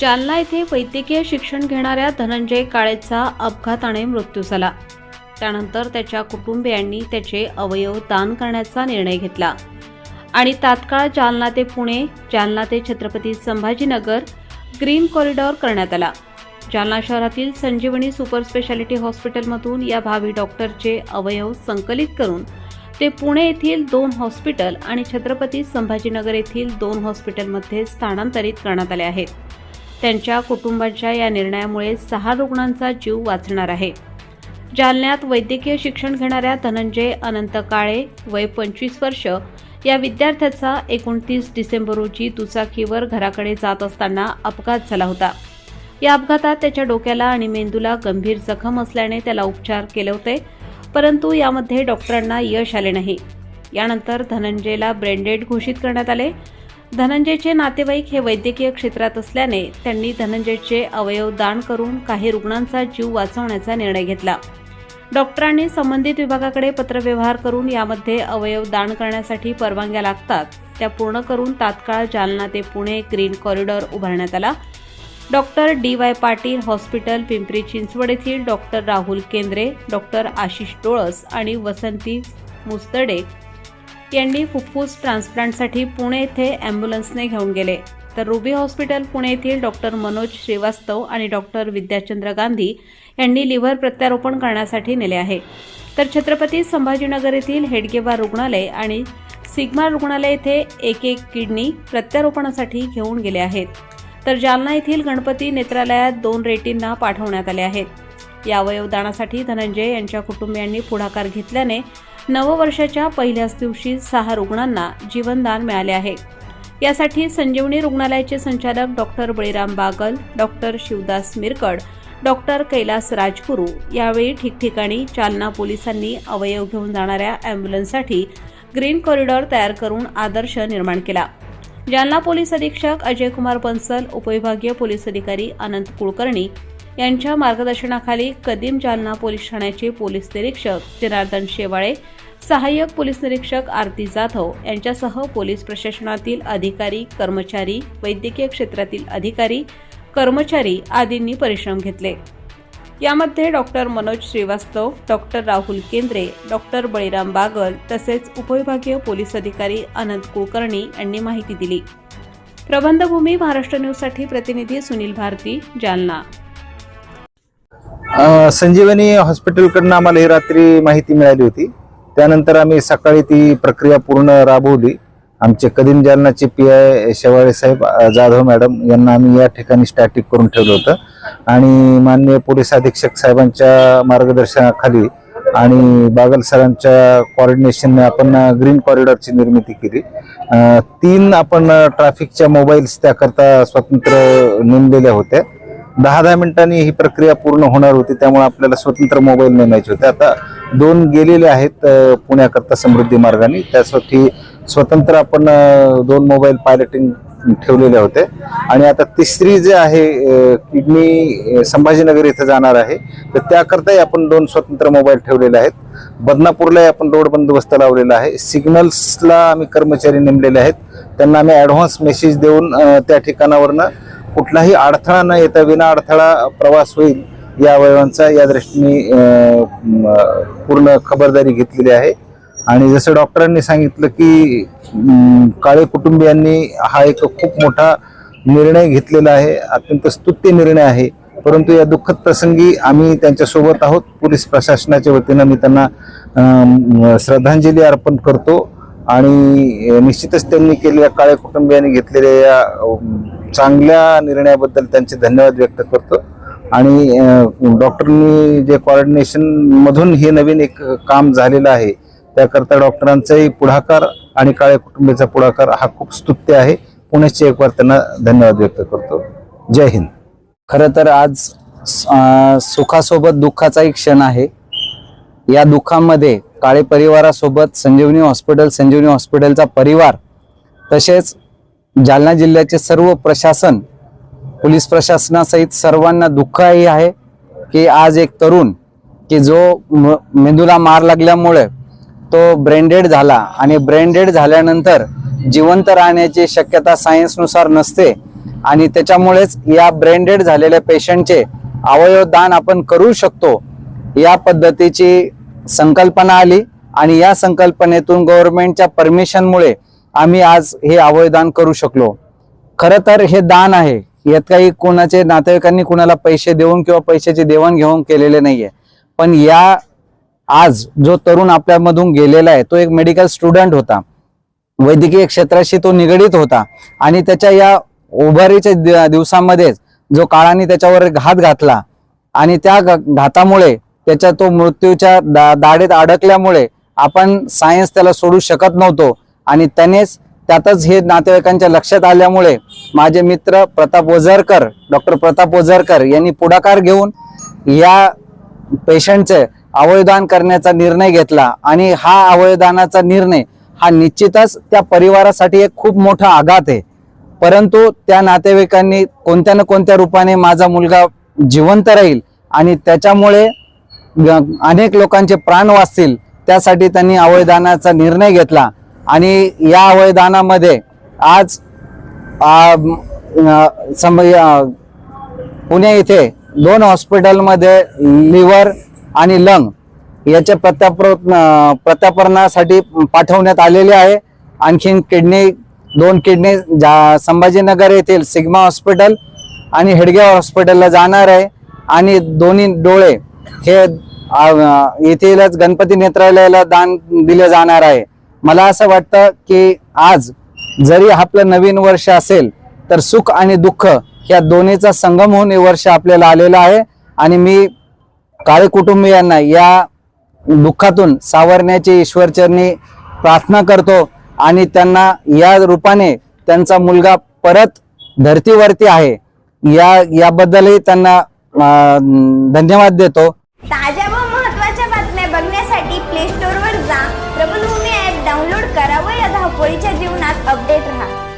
जालना येथे वैद्यकीय शिक्षण घेणाऱ्या धनंजय काळेचा अपघाताने मृत्यू झाला। त्यानंतर त्याच्या कुटुंबियांनी त्याचे अवयव दान करण्याचा निर्णय घेतला आणि तात्काळ जालना ते पुणे, जालना ते छत्रपती संभाजीनगर ग्रीन कॉरिडॉर करण्यात आला। जालना शहरातील संजीवनी सुपर स्पेशालिटी हॉस्पिटलमधून या भावी डॉक्टरचे अवयव संकलित करून ते पुणे येथील 2 हॉस्पिटल आणि छत्रपती संभाजीनगर येथील 2 हॉस्पिटलमध्ये स्थानांतरित करण्यात आले आहेत। त्यांच्या कुटुंबाच्या या निर्णयामुळे 6 रुग्णांचा जीव वाचणार आहे। जालन्यात वैद्यकीय शिक्षण घेणाऱ्या धनंजय अनंत काळे वय 25 वर्ष या विद्यार्थ्याचा 29 डिसेंबर रोजी दुचाकीवर घराकडे जात असताना अपघात झाला होता। या अपघातात त्याच्या डोक्याला आणि मेंदूला गंभीर जखम असल्याने त्याला उपचार केले होते, परंतु यामध्ये डॉक्टरांना यश आले नाही। यानंतर धनंजयला ब्रेन डेड घोषित करण्यात आले। धनंजयचे नातेवाईक हे वैद्यकीय क्षेत्रात असल्याने त्यांनी धनंजयचे अवयव दान करून काही रुग्णांचा जीव वाचवण्याचा निर्णय घेतला। डॉक्टरांनी संबंधित विभागाकडे पत्रव्यवहार करून यामध्ये अवयव दान करण्यासाठी परवानग्या लागतात त्या पूर्ण करून तात्काळ जालना ते पुणे ग्रीन कॉरिडॉर उभारण्यात आला। Doctor DY Patil hospital Pimpri Chinchwad येथील डॉक्टर राहुल केंद्रे, डॉक्टर आशिष डोळस आणि वसंती मुस्तडे यांनी फुफ्फुस ट्रान्सप्लांटसाठी पुणे येथे अँब्युलन्सने घेऊन गेले, तर रुबी हॉस्पिटल पुणे येथील डॉक्टर मनोज श्रीवास्तव आणि डॉक्टर विद्याचंद्र गांधी यांनी लिव्हर प्रत्यारोपण करण्यासाठी नेले आहे। तर छत्रपती संभाजीनगर येथील हेडगेवार रुग्णालय आणि सिग्मा रुग्णालय येथे एक किडनी प्रत्यारोपणासाठी घेऊन गेले आहेत। तर जालना येथील गणपती नेत्रालयात 2 रेटिना पाठवण्यात आले आहेत। या अवयवदानासाठी धनंजय यांच्या कुटुंबियांनी पुढाकार घेतल्याने नववर्षाच्या पहिल्याच दिवशी 6 रुग्णांना जीवनदान मिळाले आहे। यासाठी संजीवनी रुग्णालयाचे संचालक doctor Baliram Bagal, doctor Shivdas Mirkad, doctor Kailas Rajguru यावेळी ठिकठिकाणी जालना पोलिसांनी अवयव घेऊन जाणाऱ्या अँब्युलन्ससाठी ग्रीन कॉरिडॉर तयार करून आदर्श निर्माण केला। जालना पोलीस अधीक्षक अजय कुमार बन्सल, उपविभागीय पोलीस अधिकारी अनंत कुलकर्णी यांच्या मार्गदर्शनाखाली कदीम जालना पोलीस ठाण्याचे पोलीस निरीक्षक जनार्दन शेवाळे, सहाय्यक पोलीस निरीक्षक आरती जाधव यांच्यासह पोलीस प्रशासनातील अधिकारी, कर्मचारी, वैद्यकीय क्षेत्रातील अधिकारी, कर्मचारी आदींनी परिश्रम घेतले। यामध्ये डॉक्टर मनोज श्रीवास्तव, डॉक्टर राहुल केंद्रे, डॉक्टर बळीराम बागल तसेच उपविभागीय पोलीस अधिकारी अनंत कुलकर्णी यांनी माहिती दिली। प्रबंधभूमी महाराष्ट्र न्यूजसाठी प्रतिनिधी सुनील भारती, जालना। संजीवनी हॉस्पिटलकडून आम्हाला ही रात्री माहिती मिळाली होती। त्यानंतर आम्ही सकाळी ती प्रक्रिया पूर्ण राबवली। आमचे कदीम जालनाचे PI शेवाळे साहेब, जाधव मॅडम यांना आम्ही या ठिकाणी स्टॅटिक करून ठेवलं होतं आणि माननीय पोलीस अधीक्षक साहेबांच्या मार्गदर्शनाखाली आणि बागल सरांच्या कोऑर्डिनेशनने आपण ग्रीन कॉरिडॉरची निर्मिती केली। 3 आपण ट्रॅफिकच्या मोबाईल्स त्याकरता स्वतंत्र नेमलेल्या होत्या। 10-10 मिनिटांनी ही प्रक्रिया पूर्ण होणार होती, त्यामुळे आपल्याला स्वतंत्र मोबाईल नेमायचे होते। आता 2 गेलेले आहेत पुण्याकरता समृद्धी मार्गाने, त्यासाठी स्वतंत्र आपण 2 मोबाईल पायलटिंग ठेवलेले होते आणि आता 3री जे आहे किडनी संभाजीनगर इथे जाणार आहे, तर त्याकरताही आपण 2 स्वतंत्र मोबाईल ठेवलेले आहेत। बदनापूरला आपण रोड बंदोबस्त लावलेला आहे। सिग्नल्सला आम्ही कर्मचारी नेमलेले आहेत, त्यांना आम्ही ॲडव्हान्स मेसेज देऊन त्या ठिकाणावरनं कुठलाही अडथळा न येता विना अडथळा प्रवास होईल या अवयवांचा या दृष्टीने पूर्ण खबरदारी घेतलेली आहे। आणि जसं डॉक्टरांनी सांगितलं की काळे कुटुंबियांनी हा एक खूप मोठा निर्णय घेतलेला आहे, अत्यंत स्तुत्य निर्णय आहे, परंतु या दुःखद प्रसंगी आम्ही त्यांच्यासोबत आहोत। पोलीस प्रशासनाच्या वतीनं मी त्यांना श्रद्धांजली अर्पण करतो आणि निश्चितच त्यांनी केलेल्या काळे कुटुंबियांनी घेतलेल्या या चांगल्या निर्णयाबद्दल त्यांचे धन्यवाद व्यक्त करतो। आणि डॉक्टरांनी जे कोऑर्डिनेशन मधून हे नवीन एक काम झालेलं आहे, त्याकरता डॉक्टरांचाही पुढाकार आणि काळे कुटुंबाचा पुढाकार हा खूप स्तुत्य आहे। पुण्याचे एक वार त्यांना धन्यवाद व्यक्त करतो। जय हिंद। खरं तर आज सुखासोबत दुःखाचा क्षण आहे। या दुःखामध्ये काळे परिवारासोबत संजीवनी हॉस्पिटलचा परिवार तसेच जालना जिल्ह्याचे सर्व प्रशासन, पोलीस प्रशासनासहित सर्वांना दुःखही आहे की आज एक तरुण की जो मेंदूला मार लागल्यामुळे तो ब्रेन डेड झाला आणि ब्रेन डेड झाल्यानंतर जिवंत राहण्याची शक्यता सायन्सनुसार नसते, आणि त्याच्यामुळेच या ब्रेन डेड झालेल्या पेशंटचे अवयव दान आपण करू शकतो या पद्धतीची संकल्पना आली आणि या संकल्पनेतून गव्हर्नमेंटच्या परमिशनमुळे आम्ही आज हे अवयवदान करू शकलो. खरं तर हे दान आहे, यात काही कोणाचे नातेवाईकांनी कुणाला पैसे देऊन किंवा पैशाची देवाणघेवाण केलेले नाहीये. पण या आज जो तरुण आपल्यामधून गेलेला आहे तो एक मेडिकल स्टुडंट होता, वैद्यकीय क्षेत्राशी तो निगडीत होता आणि त्याच्या या उभारीच्या दिवसामध्येच जो काळाने त्याच्यावर घात घातला आणि त्या घातामुळे त्याच्या तो मृत्यूच्या दाढेत अडकल्यामुळे आपण सायन्स त्याला सोडू शकत नव्हतो आणि त्यातच हे नातेवाईकांच्या लक्षात आल्यामुळे माझे मित्र डॉक्टर प्रताप ओझरकर यांनी पुढाकार घेऊन या पेशंटचे अवयवदान करण्याचा निर्णय घेतला आणि हा अवयवदानाचा निर्णय हा निश्चितच त्या परिवारासाठी एक खूप मोठा आघात आहे. परंतु त्या नातेवाईकांनी कोणत्या ना कोणत्या रूपाने माझा मुलगा जिवंत राहील आणि त्याच्यामुळे अनेक लोकांचे प्राण वाचतील त्यासाठी त्यांनी अवयवदानाचा निर्णय घेतला आणि या अवयवदानामध्ये आज पुणे इथे 2 हॉस्पिटलमध्ये लिव्हर आणि लंग याच्या प्रत्यापरणासाठी पाठवण्यात आलेले आहे. आणखीन 2 किडनी संभाजीनगर येथील सिग्मा हॉस्पिटल आणि हेडगेवार हॉस्पिटलला जाणार आहे आणि दोन्ही डोळे हे येथीलच गणपती नेत्रालयाला दान दिले जाणार आहे. मला असं वाटतं की आज जरी आपलं नवीन वर्ष असेल तर सुख आणि दुःख या दोन्हीचा संगम होऊन हे वर्ष आपल्याला आलेलं आहे आणि मी काळे कुटुंबियांना या दुःखातून सावरण्याची ईश्वरचरणी प्रार्थना करतो आणि त्यांना या रूपाने त्यांचा मुलगा परत धर्तीवरती आहे याबद्दलही त्यांना धन्यवाद देतो. ताज्या व महत्त्वाच्या बातम्या बघण्यासाठी प्ले स्टोअरवर जा, प्रबलभूमी ॲप डाउनलोड करा व या धावपळीच्या जीवनात अपडेट राहा.